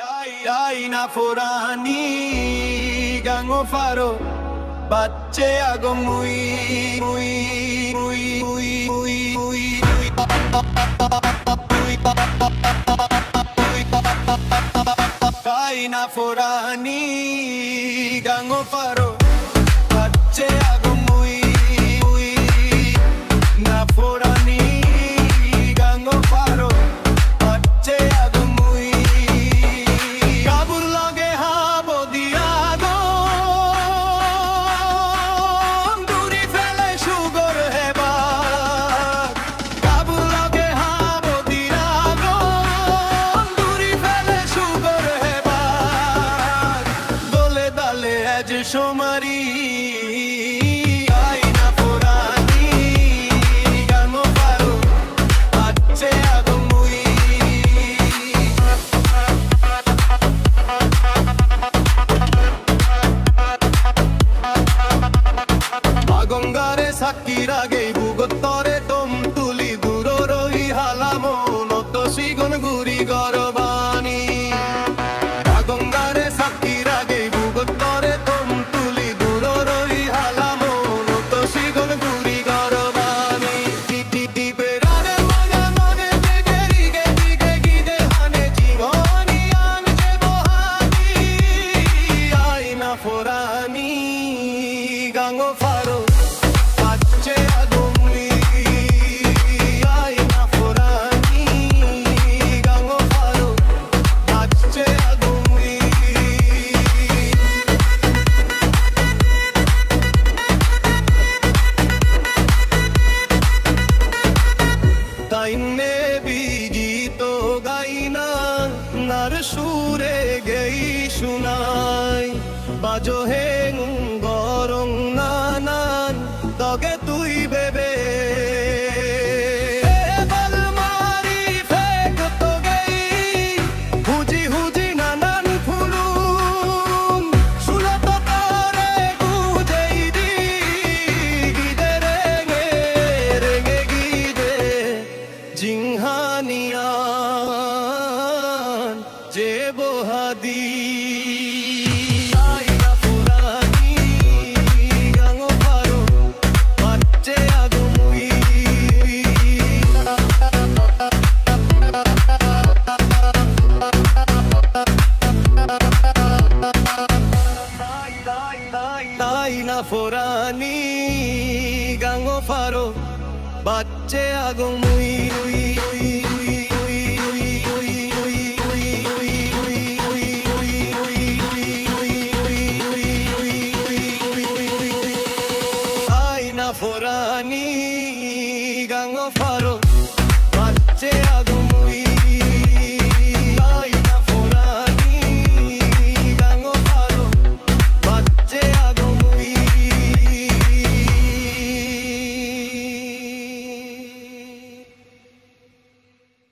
Aina forani gango faro bacche ago muy Aina forani gango faro bacche ago muy na forani gango faro bacche ago muy kabul lage habo diago duri fele sugar heba kabul lage habo diago duri fele sugar heba dole dale aj shomari গঙ্গারে সাকিরাগে বুগতরে তোম তুলি দূর রহি হালামো নত সিগন গুরি গরবানি গঙ্গারে সাকিরাগে বুগতরে তোম তুলি দূর রহি হালামো নত সিগন গুরি গরবানি টি বেরারে মনে মনে গেরি গে গিদে হানে জীবনি আন যে বহানি আইনা ফোরানি গাঙ্গো ফারো তাইনে বিগীত গাইনা নার সুরে গেই শুনাই বাজো হেং গরং নানান তগে তুই বেবে জিংহানিয়ান যে বহাদি আইনা ফুরানি গাঙ্গো ফারো বাচ্চে আগো মুই আইনা ফুরানি গাঙ্গো ফারো বাচ্চে আগো মুই Forani gango fa